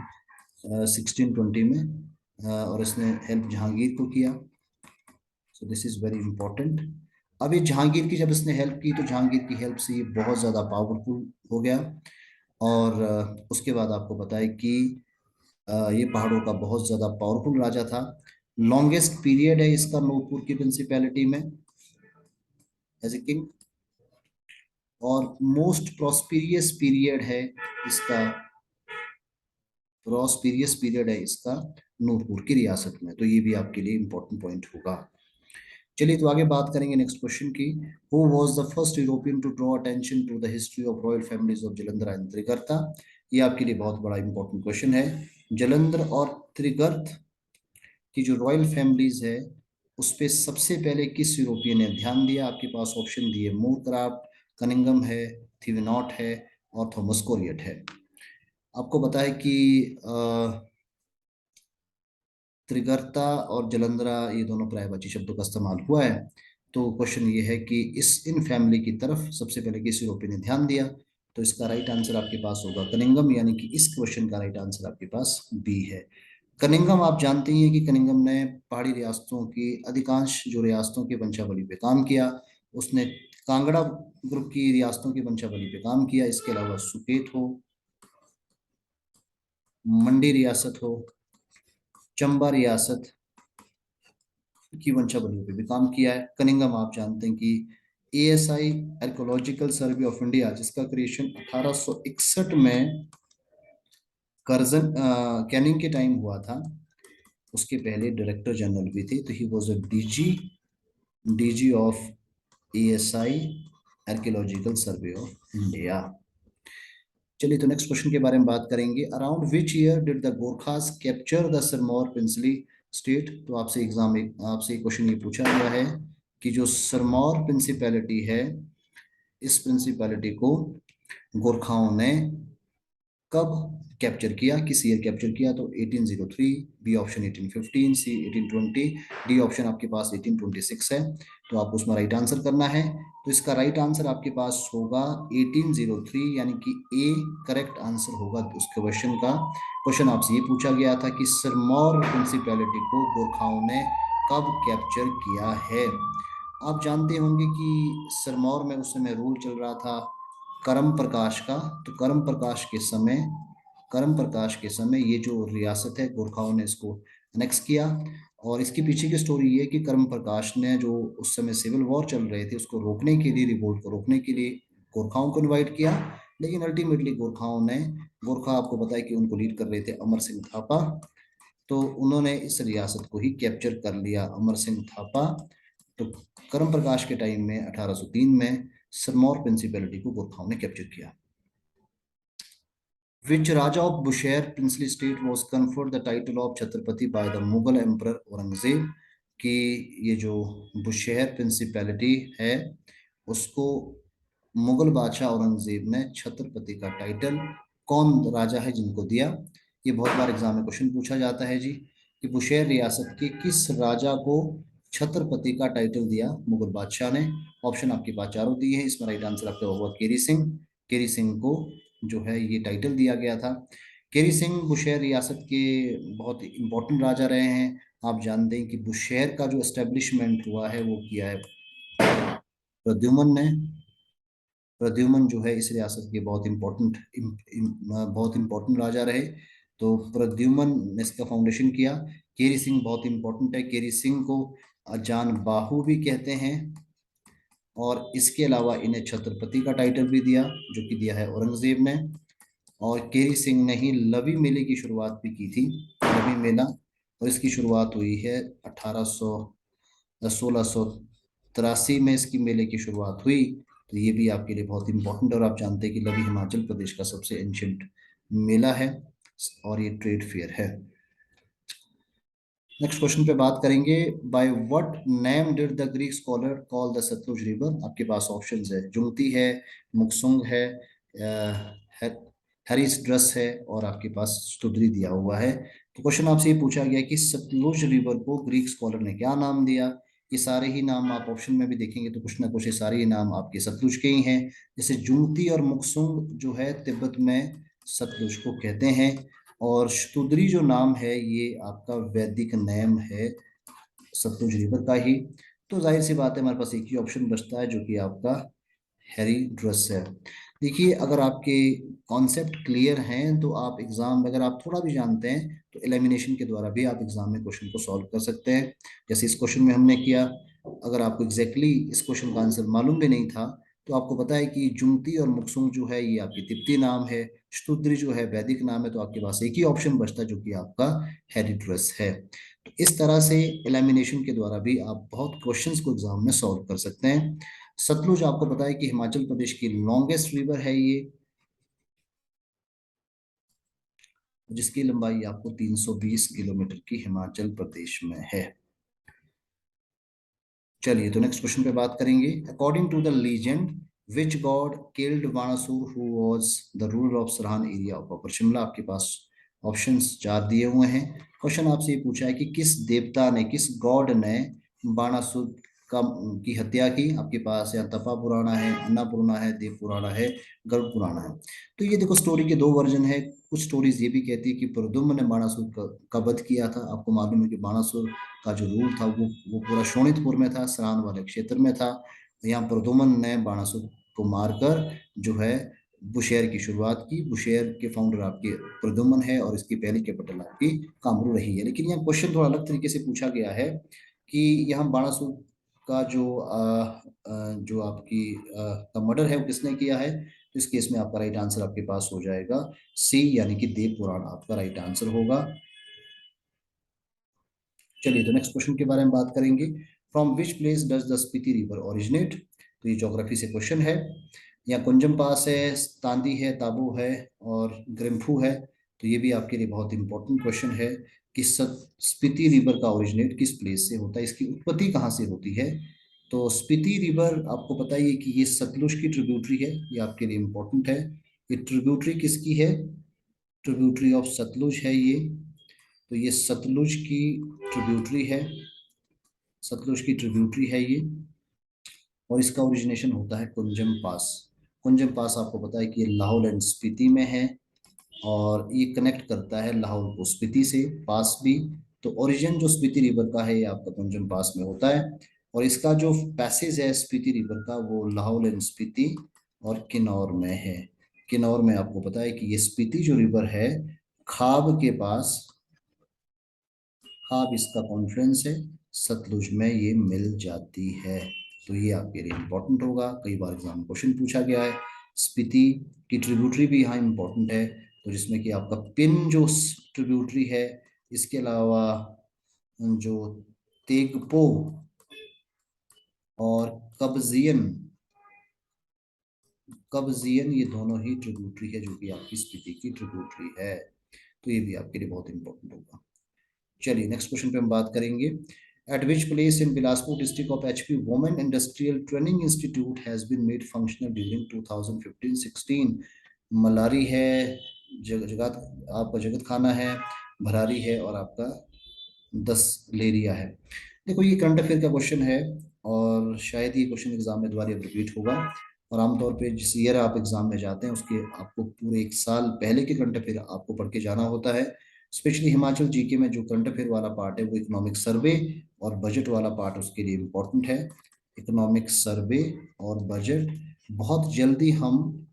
S1: 1620 में। और इसने हेल्प जहांगीर को किया। So this is very important. अब ये जहांगीर की जब इसने हेल्प की, तो जहांगीर की हेल्प से ये बहुत ज़्यादा पावरफुल हो गया। और उसके बाद आपको पता है कि ये पहाड़ों का बहुत ज्यादा पावरफुल राजा था। लॉन्गेस्ट पीरियड है इसका नूरपुर की प्रिंसिपैलिटी में एज ए किंग, और मोस्ट प्रॉस्पिरियस पीरियड है इसका, प्रॉस्पिरियस पीरियड है इसका नूरपुर की रियासत में। तो ये भी आपके लिए इंपॉर्टेंट पॉइंट होगा। चलिए तो आगे बात करेंगे नेक्स्ट क्वेश्चन की। Who was the first European to draw attention to the history of royal families of Jalandhar and Trigarta? ये आपके लिए बहुत बड़ा इंपॉर्टेंट क्वेश्चन है। जालंधर और त्रिगर्त की जो रॉयल फैमिलीज है उस पे सबसे पहले किस यूरोपियन ने ध्यान दिया? आपके पास ऑप्शन दिए, मूरक्राफ्ट, कनिंगम है, थिवेनॉट है और थॉमस कोरियट है। आपको पता है कि त्रिगर्ता और जलंधरा ये दोनों पर्यायवाची शब्दों का इस्तेमाल हुआ है। तो क्वेश्चन ये है कि इस इन फैमिली की तरफ सबसे पहले किस यूरोपियन ने ध्यान दिया? तो इसका राइट आंसर आपके पास होगा कनिंगम, यानी कि इस क्वेश्चन का राइट आंसर आपके पास बी है। कनिंगम, आप जानते ही हैं कि कनिंगम ने पहाड़ी रियासतों की अधिकांश जो रियासतों की वंशावली पे काम किया। उसने कांगड़ा ग्रुप की रियासतों की वंशावली पे काम किया। इसके अलावा सुकेत हो, मंडी रियासत हो, चंबा रियासत की वंशावलियों पे भी काम किया है। कनिंगम, आप जानते हैं कि ASI archaeological survey of India जिसका क्रिएशन 1861 में करजन कैनिंग के टाइम हुआ था, उसके पहले डायरेक्टर जनरल भी थे। तो he was a DG, DG of ASI archaeological survey of India. चलिए तो नेक्स्ट क्वेश्चन के बारे में बात करेंगे। Around which year did the Gorkhas capture the Sirmaur princely state? तो आपसे एक क्वेश्चन ये पूछा गया है कि जो सिरमौर प्रिंसिपैलिटी है, इस प्रिंसिपैलिटी को गोरखाओं ने कब कैप्चर किया, किस ईयर कैप्चर किया? तो 1803, बी ऑप्शन 1815, सी 1820, डी ऑप्शन आपके पास 1826 है। तो आप उसमें राइट आंसर करना है। तो इसका राइट आंसर आपके पास होगा 1803, यानी कि ए करेक्ट आंसर होगा उस क्वेश्चन का। क्वेश्चन आपसे ये पूछा गया था कि सिरमौर प्रिंसिपैलिटी को गोरखाओं ने कब कैप्चर किया है। आप जानते होंगे कि सिरमौर में उस समय रूल चल रहा था करम प्रकाश का। तो करम प्रकाश के समय ये जो रियासत है गोरखाओं ने इसको अनेक्स किया। और इसके पीछे की स्टोरी ये है कि करम प्रकाश ने जो उस समय सिविल वॉर चल रहे थे उसको रोकने के लिए, रिवोल्ट को रोकने के लिए गोरखाओं को इनवाइट किया। लेकिन अल्टीमेटली गोरखाओं ने, गोरखा आपको पता है कि उनको लीड कर रहे थे अमर सिंह थापा, तो उन्होंने इस रियासत को ही कैप्चर कर लिया, अमर सिंह थापा। तो करम प्रकाश के टाइम में 1803 में सिरमौर प्रिंसिपैलिटी को गोरखाओं ने कैप्चर किया। Which Raja of Bushehr princely state was conferred the title of Chhatrapati by the Mughal Emperor Aurangzeb? कि ये जो बुशहर प्रिंसिपैलिटी है उसको मुगल बादशाह औरंगजेब ने छत्रपति का टाइटल कौन राजा है जिनको दिया? ये बहुत बार एग्जाम में क्वेश्चन पूछा जाता है जी, कि बुशेहर रियासत के किस राजा को छत्रपति का टाइटल दिया मुगल बादशाह ने? ऑप्शन आपके पास चारों दिए हैं, इसमें राइट आंसर आपका होगा केरी सिंह। केरी सिंह को जो है ये टाइटल दिया गया था। केरी सिंह बुशेहर रियासत के बहुत इंपॉर्टेंट राजा रहे हैं। आप जानते हैं कि बुशेहर का जो एस्टेब्लिशमेंट हुआ है वो किया है प्रद्युमन ने। प्रद्युमन जो है इस रियासत के बहुत इंपॉर्टेंट राजा रहे। तो प्रद्युमन ने इसका फाउंडेशन किया। केरी सिंह बहुत इंपॉर्टेंट है, केरी सिंह को जान बाहू भी कहते हैं। और इसके अलावा इन्हें छत्रपति का टाइटल भी दिया जो कि दिया है औरंगजेब ने। और केरी सिंह ने ही लवी मेले की शुरुआत भी की थी, लवी मेला। और इसकी शुरुआत हुई है 1683 में इसकी मेले की शुरुआत हुई। तो ये भी आपके लिए बहुत इंपॉर्टेंट। और आप जानते हैं कि लवी हिमाचल प्रदेश का सबसे एंशियंट मेला है और ये ट्रेड फेयर है। नेक्स्ट क्वेश्चन पे बात करेंगे। By what name did the Greek scholar call the Sutlej river? आपके पास ऑप्शंस है, जुंगती है, मुक्सुंग है, हेरिसड्रस है और आपके पास स्तुद्री दिया हुआ है। तो क्वेश्चन आपसे ये पूछा गया कि सतलुज रिवर को ग्रीक स्कॉलर ने क्या नाम दिया? ये सारे ही नाम आप ऑप्शन में भी देखेंगे तो कुछ ना कुछ ये सारे ही नाम आपके सतलुज के ही हैं। जैसे जुंगती और मुक्सुंग जो है तिब्बत में सतलुज को कहते हैं। और स्तुद्री जो नाम है ये आपका वैदिक नेम है सतलुज रिवर का ही। तो जाहिर सी बात है हमारे पास एक ही ऑप्शन बचता है जो कि आपका हैरी ड्रस है। देखिए, अगर आपके कॉन्सेप्ट क्लियर हैं तो आप एग्जाम में, अगर आप थोड़ा भी जानते हैं तो एलिमिनेशन के द्वारा भी आप एग्जाम में क्वेश्चन को सॉल्व कर सकते हैं। जैसे इस क्वेश्चन में हमने किया। अगर आपको एग्जैक्टली इस क्वेश्चन का आंसर मालूम भी नहीं था, तो आपको पता है कि जुंगती और मुक्सुंग जो है ये आपकी तिब्बती नाम है, शतुद्री जो है वैदिक नाम है, तो आपके पास एक ही ऑप्शन बचता है जो कि आपका हेरिट्रस है। तो इस तरह से एलिमिनेशन के द्वारा भी आप बहुत क्वेश्चंस को एग्जाम में सॉल्व कर सकते हैं। सतलुज आपको पता है कि हिमाचल प्रदेश की लॉन्गेस्ट रिवर है ये, जिसकी लंबाई आपको 320 किलोमीटर की हिमाचल प्रदेश में है। चलिए, तो नेक्स्ट क्वेश्चन पे बात करेंगे। According to the legend, which god killed Banasur who was the ruler of Sarahan area of upper Shimla? आपके पास ऑप्शंस चार दिए हुए हैं। क्वेश्चन आपसे ये पूछा है कि किस देवता ने, किस गॉड ने बाणासुर का की हत्या की? आपके पास या तपा पुराना है, अन्नपूर्णा है, देव पुराना है, गरुड़ पुराना है। तो ये देखो, स्टोरी के दो वर्जन है। कुछ स्टोरीज ये भी कहती है कि प्रद्युम्न ने बाणासुर का वध किया था। आपको मालूम है कि बाणासुर का जो रूल था वो पूरा शोणितपुर में था, सरान वाले क्षेत्र में था। यहाँ प्रद्युम्न ने बाणासुर को मारकर जो है बुशेयर की शुरुआत की। बुशेयर के फाउंडर आपके प्रद्युम्न है और इसकी पहली कैपिटल आपकी कामरू रही है। लेकिन यहाँ क्वेश्चन थोड़ा अलग तरीके से पूछा गया है कि यहाँ बाणासुर का जो आपकी का मर्डर है वो किसने किया है? तो इस केस में आपका राइट आंसर आपके पास हो जाएगा सी, यानी कि देव पुराण आपका राइट आंसर होगा। चलिए, तो नेक्स्ट क्वेश्चन के बारे में बात करेंगे। From which place does the Spiti river originate? तो ये ज्योग्राफी से क्वेश्चन है। यहाँ कुंजम पास है, तांदी है, ताबू है और ग्रिम्फू है। तो ये भी आपके लिए बहुत इंपॉर्टेंट क्वेश्चन है कि स्पीति रिवर का ओरिजिनेट किस प्लेस से होता है, इसकी उत्पत्ति कहाँ से होती है? तो स्पीति रिवर आपको पता ही है कि ये सतलुज की ट्रिब्यूटरी है। ये आपके लिए इंपॉर्टेंट है। ये ट्रिब्यूटरी किसकी है? ट्रिब्यूटरी ऑफ सतलुज है ये। तो ये सतलुज की ट्रिब्यूटरी है। सतलुज की ट्रिब्यूटरी है ये। और इसका ओरिजिनेशन होता है कुंजम पास। कुंजम पास आपको पता है कि ये लाहौल एंड स्पीति में है और ये कनेक्ट करता है लाहौल को स्पीति से, पास भी। तो ओरिजिन जो स्पीति रिवर का है ये आपका कुंजम पास में होता है। और इसका जो पैसेज है स्पीति रिवर का वो लाहौल एंड स्पीति और किन्नौर में है। किन्नौर में आपको पता है कि ये स्पीति जो रिवर है, खाब के पास, खाब इसका कॉन्फ्लुएंस है, सतलुज में ये मिल जाती है। तो ये आपके लिए इंपॉर्टेंट होगा, कई बार एग्जाम क्वेश्चन पूछा गया है। स्पीति की ट्रिब्यूटरी भी यहाँ इंपॉर्टेंट है, तो जिसमें कि आपका पिन जो ट्रिब्यूटरी है, इसके अलावा जो तेगपो और कब्जियन, कब्जियन ये दोनों ही ट्रिब्यूटरी है जो कि आपकी स्पीति की ट्रिब्यूटरी है। तो ये भी आपके लिए बहुत इंपॉर्टेंट होगा। चलिए, नेक्स्ट क्वेश्चन पे हम बात करेंगे। At which place in Bilaspur district of HP women industrial training institute has been made functional during 2015-16? Malari है, जगत आपका जगत खाना है, भरारी है और आपका 10 लेरिया है। देखो, ये करंट अफेयर का क्वेश्चन है और शायद ये क्वेश्चन एग्जाम में दोबारा रिपीट होगा। और आमतौर पे जिस ईयर आप एग्जाम में जाते हैं उसके आपको पूरे एक साल पहले के करंट अफेयर आपको पढ़ के जाना होता है। स्पेशली हिमाचल जीके में जो करंट अफेयर वाला पार्ट है वो इकोनॉमिक सर्वे और बजट वाला पार्ट उसके लिए इम्पोर्टेंट है। इकोनॉमिक सर्वे और बजट, बहुत जल्दी हम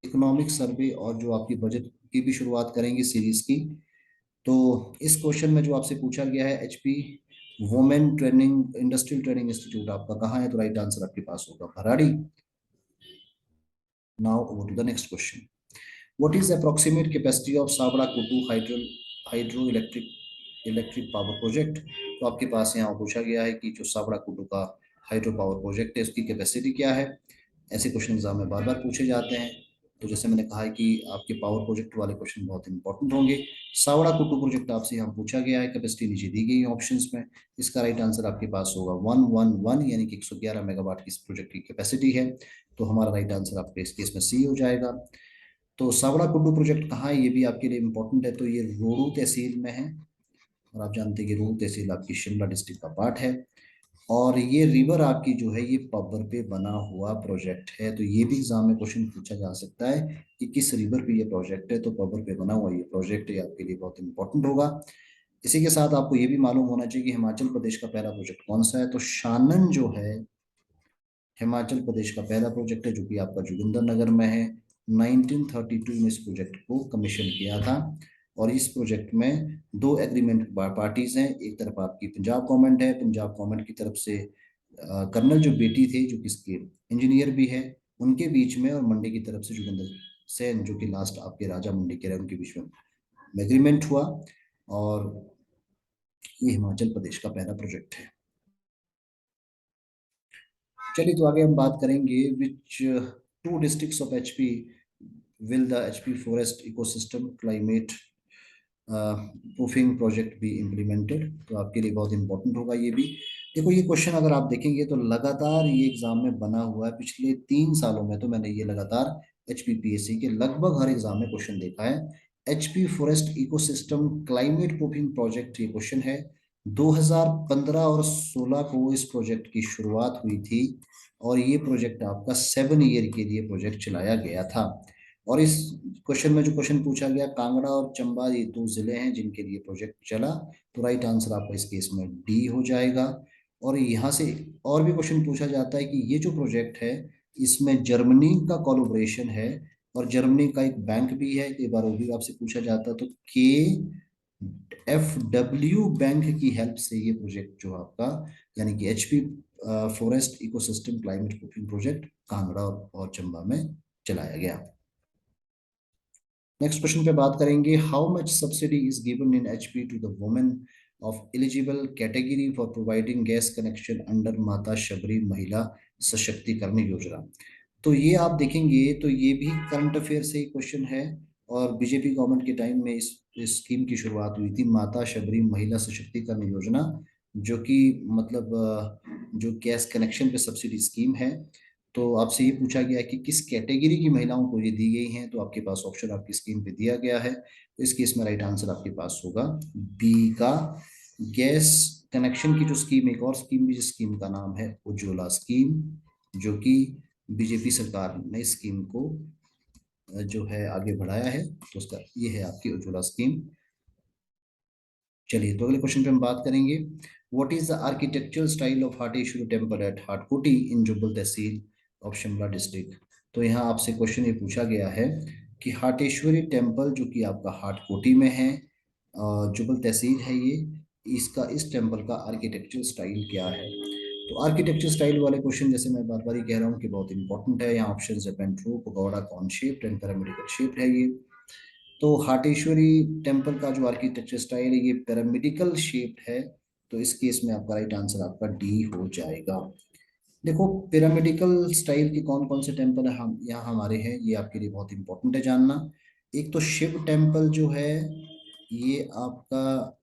S1: इकोनॉमिक सर्वे और जो आपकी बजट की भी शुरुआत करेंगे सीरीज की। तो इस क्वेश्चन में जो आपसे पूछा गया है, HP women training industrial training institute आपका कहाँ है? तो राइट आंसर आपके पास होगा Bharari. Now over to the next question. What is approximate capacity of साबड़ा Kuddu hydro electric power project? तो आपके पास यहाँ पूछा गया है कि जो साबड़ा कुटू का हाइड्रो पावर प्रोजेक्ट है उसकी कैपेसिटी क्या है। ऐसे क्वेश्चन एग्जाम में बार बार पूछे जाते हैं। तो जैसे मैंने कहा है कि आपके पावर प्रोजेक्ट वाले क्वेश्चन बहुत इंपॉर्टेंट होंगे। सावड़ा कुट्टू प्रोजेक्ट आपसे यहाँ पूछा गया है, कैपेसिटी नीचे दी गई है ऑप्शंस में। इसका राइट आंसर आपके पास होगा 111, यानी कि 111 मेगावाट की इस प्रोजेक्ट की कैपेसिटी है। तो हमारा राइट आंसर आपके इस केस में सी हो जाएगा। तो सावड़ा कुड्डू प्रोजेक्ट कहाँ है ये भी आपके लिए इंपॉर्टेंट है। तो ये रोहडू तहसील में है और आप जानते हैं कि रोहडू तहसील आपकी शिमला डिस्ट्रिक्ट का पार्ट है। और ये रिवर आपकी जो है ये पबर पे बना हुआ प्रोजेक्ट है। तो ये भी एग्जाम में क्वेश्चन पूछा जा सकता है कि किस रिवर पे ये प्रोजेक्ट है। तो पबर पे बना हुआ ये प्रोजेक्ट है, आपके लिए बहुत इंपॉर्टेंट होगा। इसी के साथ आपको ये भी मालूम होना चाहिए कि हिमाचल प्रदेश का पहला प्रोजेक्ट कौन सा है। तो शानन जो है हिमाचल प्रदेश का पहला प्रोजेक्ट है जो कि आपका जोगिंदरनगर में है। 1932 में इस प्रोजेक्ट को कमीशन किया था। और इस प्रोजेक्ट में दो एग्रीमेंट पार्टीज हैं। एक तरफ आपकी पंजाब गवर्नमेंट है, पंजाब गवर्नमेंट की तरफ से कर्नल जो बेटी थे जो किसके इंजीनियर भी है उनके बीच में, और मंडी की तरफ से जोगिंदर सेन जो कि लास्ट आपके राजा मंडी के रहे उनके बीच में एग्रीमेंट हुआ। और ये हिमाचल प्रदेश का पहला प्रोजेक्ट है। चलिए तो आगे हम बात करेंगे which two districts of HP will the HP forest ecosystem climate proofing project भी इम्प्लीमेंटेड। तो आपके लिए बहुत इंपॉर्टेंट होगा ये भी। देखो ये क्वेश्चन अगर आप देखेंगे तो लगातार ये एग्जाम में बना हुआ है। पिछले 3 सालों में तो मैंने ये लगातार एचपीपीएससी के लगभग हर एग्जाम में क्वेश्चन देखा है। HP forest ecosystem climate proofing project ये क्वेश्चन है। 2015 और 16 को इस प्रोजेक्ट की शुरुआत हुई थी और ये प्रोजेक्ट आपका 7 ईयर के लिए प्रोजेक्ट चलाया गया था। और इस क्वेश्चन में जो क्वेश्चन पूछा गया, कांगड़ा और चंबा ये दो जिले हैं जिनके लिए प्रोजेक्ट चला, तो राइट आंसर आपका इस केस में डी हो जाएगा। और यहाँ से और भी क्वेश्चन पूछा जाता है कि ये जो प्रोजेक्ट है इसमें जर्मनी का कोलैबोरेशन है और जर्मनी का एक बैंक भी है, एक बार वो भी आपसे पूछा जाता है। तो के एफ डब्ल्यू बैंक की हेल्प से ये प्रोजेक्ट जो आपका यानी कि HP forest ecosystem climate proofing project Kangra और चंबा में चलाया गया। नेक्स्ट क्वेश्चन पे बात करेंगे, how much subsidy is given in HP to the women of eligible category for providing gas connection under Mata Shabari महिला सशक्तिकरण योजना। तो ये आप देखेंगे तो ये भी करंट अफेयर से ही क्वेश्चन है। और बीजेपी गवर्नमेंट के टाइम में इस स्कीम की शुरुआत हुई थी, माता शबरी महिला सशक्तिकरण योजना, जो कि मतलब जो गैस कनेक्शन पे सब्सिडी स्कीम है। तो आपसे ये पूछा गया है कि किस कैटेगरी की महिलाओं को ये दी गई हैं, तो आपके पास ऑप्शन आपकी स्क्रीन पे दिया गया है। तो इस केस में राइट आंसर आपके पास होगा बी का गैस कनेक्शन की जो स्कीम, एक और स्कीम भी जिस स्कीम का नाम है उज्ज्वला स्कीम, जो कि बीजेपी सरकार ने स्कीम को जो है आगे बढ़ाया है। तो उसका ये है आपकी उज्ज्वला स्कीम। चलिए तो अगले क्वेश्चन पे हम बात करेंगे, what is the architectural style of Hateshwari temple at Hatkoti in Jubbal tehsil of Shimla district. तो यहाँ आपसे क्वेश्चन ये पूछा गया है कि हाटेश्वरी टेम्पल जो कि आपका हाटकोटी में है, जुब्बल तहसील है ये, इसका इस टेम्पल का आर्किटेक्चरल स्टाइल क्या है। तो आर्किटेक्चर स्टाइल वाले क्वेश्चन जैसे मैं बार बार ही कह रहा हूँ कि बहुत इंपॉर्टेंट है। यहाँ ऑप्शन है pent roof, pagoda, cone shaped and pyramidical shaped है ये। तो हाटेश्वरी टेम्पल का जो आर्किटेक्चर स्टाइल है ये पिरामिडिकल शेप्ड है। तो इस केस में आपका राइट आंसर आपका डी हो जाएगा। देखो पिरामिडिकल स्टाइल के कौन कौन से टेम्पल है हम यहाँ हमारे हैं, ये आपके लिए बहुत इंपॉर्टेंट है जानना। एक तो शिव टेम्पल जो है ये आपका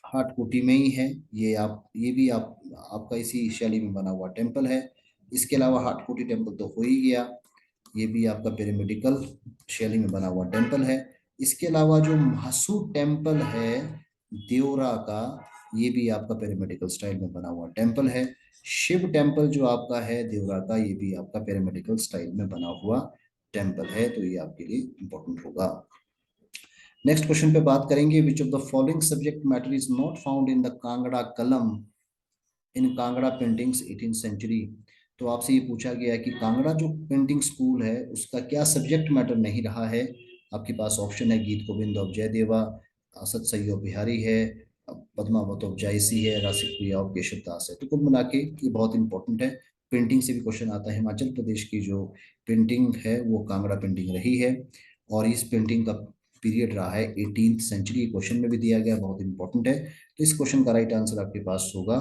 S1: हाटकोटी में ही है। ये भी आपका इसी शैली में बना हुआ टेम्पल है। इसके अलावा हाटकोटी टेम्पल तो हो ही गया, ये भी आपका पिरामिडिकल शैली में बना हुआ टेम्पल है। इसके अलावा जो महासू टेम्पल है देवरा का, ये भी आपका पिरामिडिकल स्टाइल में बना हुआ टेम्पल है। शिव टेम्पल जो आपका है देवरा का, ये भी आपका पिरामिडिकल स्टाइल में बना हुआ टेम्पल है। तो ये आपके लिए इंपॉर्टेंट होगा। नेक्स्ट क्वेश्चन पे बात करेंगे, which of the following subject matter is not found in the Kangra कलम इन कांगड़ा पेंटिंग्स 18th सेंचुरी। तो आपसे ये पूछा गया है कि कांगड़ा जो पेंटिंग स्कूल है उसका क्या सब्जेक्ट मैटर नहीं रहा है। आपके पास ऑप्शन है गीत गोविंद ऑफ जयदेवा, असद सैय्यद बिहारी है, पद्मावत ऑफ जायसी है, रासिक प्रिया ऑफ केशव दास है। तो कुल मिला के ये बहुत इंपॉर्टेंट है। पेंटिंग से भी क्वेश्चन आता है। हिमाचल प्रदेश की जो पेंटिंग है वो कांगड़ा पेंटिंग रही है और इस पेंटिंग का पीरियड रहा है 18th सेंचुरी। क्वेश्चन में भी दिया गया, बहुत इंपॉर्टेंट है। तो इस क्वेश्चन का राइट आंसर आपके पास होगा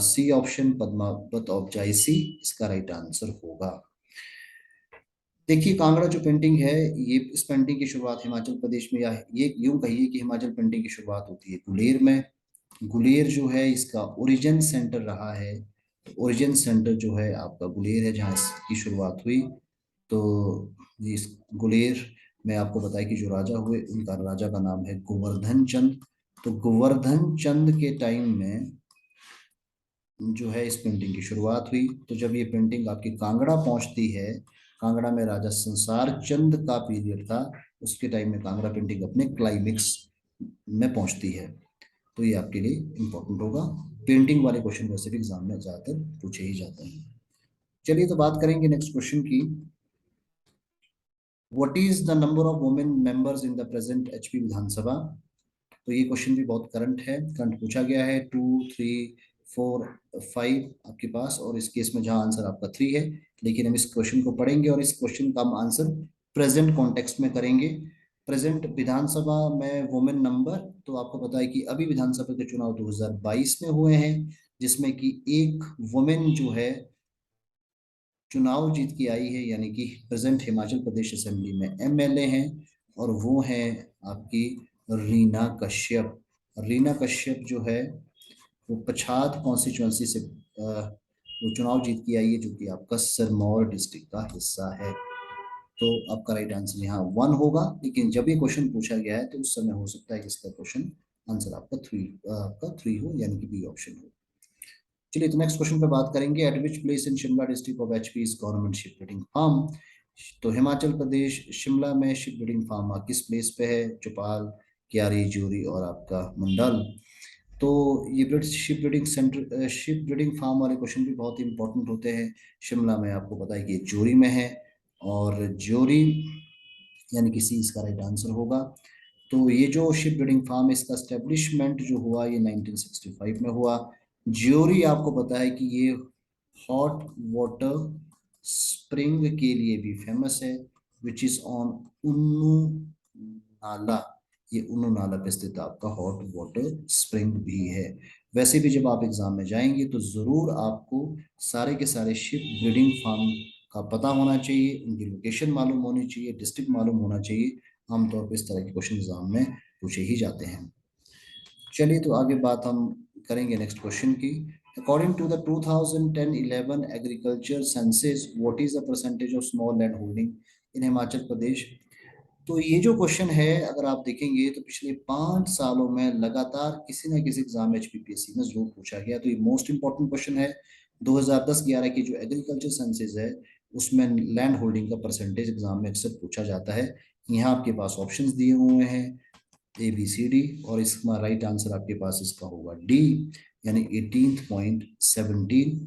S1: सी ऑप्शन पद्मावत ऑफ जायसी, इसका राइट आंसर होगा। देखिए कांगड़ा जो पेंटिंग है ये इस पेंटिंग की शुरुआत हिमाचल प्रदेश में, या ये यूं कहिए कि हिमाचल पेंटिंग की शुरुआत होती है गुलेर में। गुलेर जो है इसका ओरिजिन सेंटर रहा है। तो ओरिजिन सेंटर जो है आपका गुलेर है जहाँ इसकी शुरुआत हुई। तो इस गुलेर में आपको बताया कि जो राजा हुए उनका राजा का नाम है गोवर्धन चंद। तो गोवर्धन चंद के टाइम में जो है इस पेंटिंग की शुरुआत हुई। तो जब ये पेंटिंग आपकी कांगड़ा पहुंचती है, कांगड़ा में राजा संसार चंद का पीरियड था, उसके टाइम में कांगड़ा पेंटिंग अपने क्लाइमेक्स में पहुंचती है। तो ये आपके लिए इंपॉर्टेंट होगा। पेंटिंग वाले क्वेश्चन वैसे भी एग्जाम में ज्यादातर पूछे ही जाते हैं। चलिए तो बात करेंगे नेक्स्ट क्वेश्चन की। What is the number of women members in the present HP Vidhan Sabha. तो ये क्वेश्चन भी बहुत करंट है, करंट पूछा गया है। 2, 3, 4, 5 आपके पास, और इस केस में जहां आंसर आपका 3 है। लेकिन हम इस क्वेश्चन को पढ़ेंगे और इस क्वेश्चन का हम आंसर प्रेजेंट कॉन्टेक्स्ट में करेंगे। प्रेजेंट विधानसभा में वुमेन नंबर, तो आपको पता है कि अभी विधानसभा के चुनाव 2022 में हुए हैं, जिसमें कि एक वुमेन जो है चुनाव जीत के आई है, यानी कि प्रेजेंट हिमाचल प्रदेश असेंबली में एमएलए हैं, और वो हैं आपकी रीना कश्यप। रीना कश्यप जो है वो पछात कॉन्स्टिट्यूंसी से वो चुनाव जीत के आई है, जो कि आपका सिरमौर डिस्ट्रिक्ट का हिस्सा है। तो आपका राइट आंसर यहाँ 1 होगा, लेकिन जब ये क्वेश्चन पूछा गया है तो उस समय हो सकता है कि इसका क्वेश्चन आंसर आपका 3 हो, यानी कि बी ऑप्शन हो। चलिए तो नेक्स्ट क्वेश्चन पे बात करेंगे। At which place in Shimla district of HP is government sheep breeding farm. तो हिमाचल प्रदेश शिमला में शिप बिल्डिंग फार्म किस प्लेस पे है। चौपाल, क्यारी, ज्यूरी और आपका मंडल। तो ये sheep breeding centre, sheep breeding farm वाले क्वेश्चन भी बहुत इंपॉर्टेंट होते हैं। शिमला में आपको पता है कि ज्यूरी में है, और ज्यूरी यानी कि सी इसका राइट आंसर होगा। तो ये जो शिप ब्रीडिंग फार्म है, इसका स्टेब्लिशमेंट जो हुआ ये 1965 में हुआ। ज्योरी आपको पता है कि ये हॉट वाटर स्प्रिंग के लिए भी फेमस है, विच इज ऑन उन्नू नाला। ये उन्नू नाला पे स्थित आपका हॉट वाटर स्प्रिंग भी है। वैसे भी जब आप एग्जाम में जाएंगे तो जरूर आपको सारे के सारे शिप ब्रीडिंग फार्म का पता होना चाहिए, उनकी लोकेशन मालूम होनी चाहिए, डिस्ट्रिक्ट मालूम होना चाहिए। आमतौर पर इस तरह के क्वेश्चन एग्जाम में पूछे ही जाते हैं। चलिए तो आगे बात हम करेंगे नेक्स्ट क्वेश्चन की। According to the 2010-11 agriculture census, what is the percentage of small land holding in Himachal Pradesh. तो ये जो क्वेश्चन है, अगर आप देखेंगे तो पिछले 5 सालों में लगातार किसी न किसी एग्जाम में एचपीपीएससी में जरूर पूछा गया। तो ये मोस्ट इंपॉर्टेंट क्वेश्चन है। 2010-11 की जो एग्रीकल्चर सेंसस है, उसमें लैंड होल्डिंग का परसेंटेज एग्जाम में अक्सर पूछा जाता है। यहाँ आपके पास ऑप्शंस दिए हुए हैं ABCD, और इसका राइट आंसर आपके पास इसका होगा डी, यानी 18.17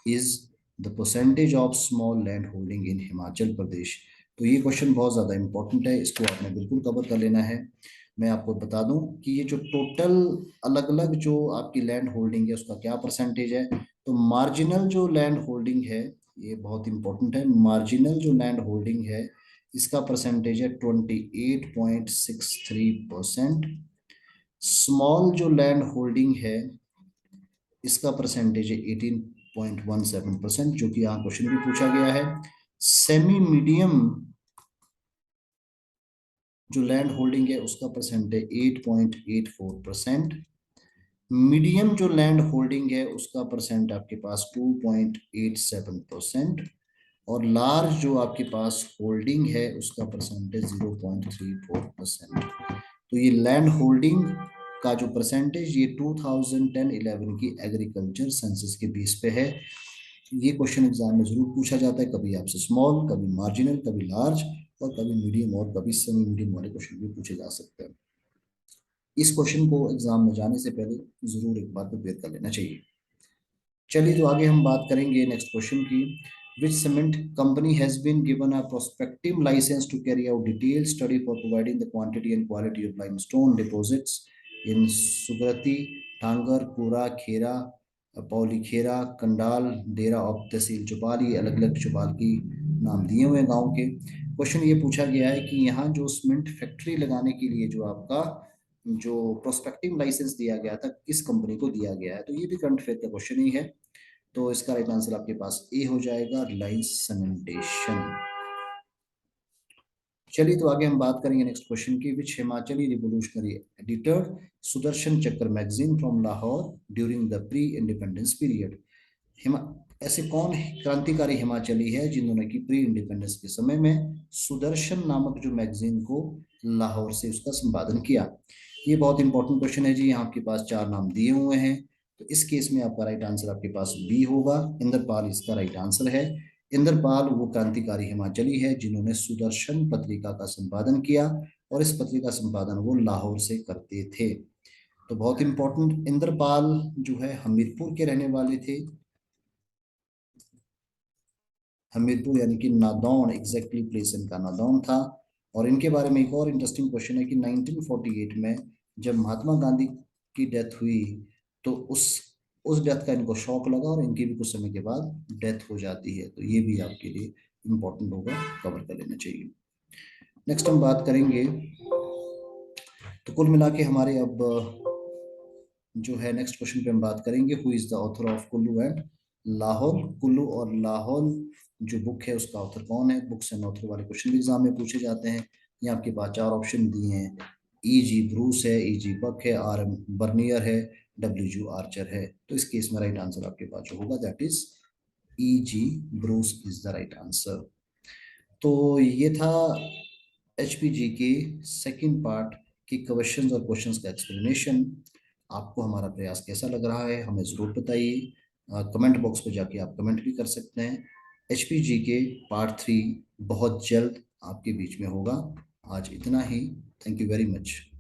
S1: is the percentage of small land holding in Himachal Pradesh. तो ये क्वेश्चन बहुत ज़्यादा इंपॉर्टेंट है, इसको आपने बिल्कुल कवर कर लेना है। मैं आपको बता दूं कि ये जो टोटल अलग अलग जो आपकी लैंड होल्डिंग है उसका क्या परसेंटेज है। तो मार्जिनल जो लैंड होल्डिंग है, ये बहुत इंपॉर्टेंट है। मार्जिनल जो लैंड होल्डिंग है, इसका परसेंटेज है 28.63%। स्मॉल जो लैंड होल्डिंग है, इसका परसेंटेज है 18.17%, जो कि यहाँ क्वेश्चन भी पूछा गया है। सेमी मीडियम जो लैंड होल्डिंग है, उसका परसेंटेज 8.84%। मीडियम जो लैंड होल्डिंग है, उसका परसेंट आपके पास 2.87%। और लार्ज जो आपके पास होल्डिंग है, उसका परसेंटेज 0.34%। तो ये लैंड होल्डिंग का जो परसेंटेज, ये 2010-11 की एग्रीकल्चर सेंसस के बेस पे है। ये क्वेश्चन एग्जाम में जरूर पूछा जाता है, कभी आपसे स्मॉल, कभी मार्जिनल, कभी लार्ज, और कभी मीडियम, और कभी सेमी मीडियम वाले क्वेश्चन भी पूछे जा सकते हैं। इस क्वेश्चन को एग्जाम में जाने से पहले जरूर एक बार प्रिपेयर कर लेना चाहिए। चलिए तो आगे हम बात करेंगे नेक्स्ट क्वेश्चन की। Which cement company has been given a prospective license to carry out detailed study for providing the quantity and quality of limestone deposits in Subrati, Tangar, Kura, Khera, पौलीखेरा, कंडाल, डेरा ऑफ तहसील चौपाल। ये अलग अलग चौपाल की नाम दिए हुए हैं गांव के। क्वेश्चन ये पूछा गया है कि यहाँ जो सीमेंट फैक्ट्री लगाने के लिए जो आपका जो प्रोस्पेक्टिव लाइसेंस दिया गया था, किस कंपनी को दिया गया है। तो ये भी करंट अफेयर का क्वेश्चन ही है। तो इसका राइट आंसर आपके पास ए हो जाएगा, रिलायंस सीमेंटेशन। चलिए तो आगे हम बात करेंगे नेक्स्ट क्वेश्चन की। विच हिमाचली रिवोल्यूशनरी एडिटर सुदर्शन चक्र magazine from Lahore during the pre independence period. ऐसे कौन क्रांतिकारी हिमाचली है जिन्होंने की प्री इंडिपेंडेंस के समय में सुदर्शन नामक जो मैगजीन को लाहौर से उसका संपादन किया। ये बहुत इंपॉर्टेंट क्वेश्चन है जी। यहाँ आपके पास 4 नाम दिए हुए हैं, तो इस केस में आपका राइट आंसर आपके पास बी होगा, इंद्रपाल इसका राइट आंसर है। इंद्रपाल वो क्रांतिकारी हिमाचली है जिन्होंने सुदर्शन पत्रिका का संपादन किया, और इस पत्रिका संपादन वो लाहौर से करते थे। तो बहुत इंपॉर्टेंट, इंद्रपाल जो है हमीरपुर के रहने वाले थे। हमीरपुर यानी कि नादौन, एग्जैक्टली प्लेस इनका नादौन था। और इनके बारे में एक और इंटरेस्टिंग क्वेश्चन है कि 1948 में जब महात्मा गांधी की डेथ हुई तो उस डेथ का इनको शौक लगा और इनकी भी कुछ समय के बाद डेथ हो जाती है। तो ये भी आपके लिए इम्पोर्टेंट होगा, कवर कर लेना चाहिए। नेक्स्ट हम बात करेंगे, तो कुल मिला के हमारे अब जो है नेक्स्ट क्वेश्चन पे हम बात करेंगे, who is the author of Kullu and Lahaul. Kullu और लाहौल जो बुक है उसका ऑथर कौन है। बुक्स एंड ऑथर वाले क्वेश्चन एग्जाम में पूछे जाते हैं। यहाँ आपके पास चार ऑप्शन दिए हैं, ई जी ब्रूस है, ई जी बक है, आर एम बर्नियर है, डब्ल्यू जी आर्चर है। तो इस केस में राइट आंसर आपके पास जो होगा that is E G Bruce is the right answer. तो ये था एचपीजी के सेकंड पार्ट के क्वेश्चंस और क्वेश्चंस का एक्सप्लेनेशन। आपको हमारा प्रयास कैसा लग रहा है हमें ज़रूर बताइए। कमेंट बॉक्स पे जाके आप कमेंट भी कर सकते हैं। एचपीजी के पार्ट 3 बहुत जल्द आपके बीच में होगा। आज इतना ही। Thank you very much.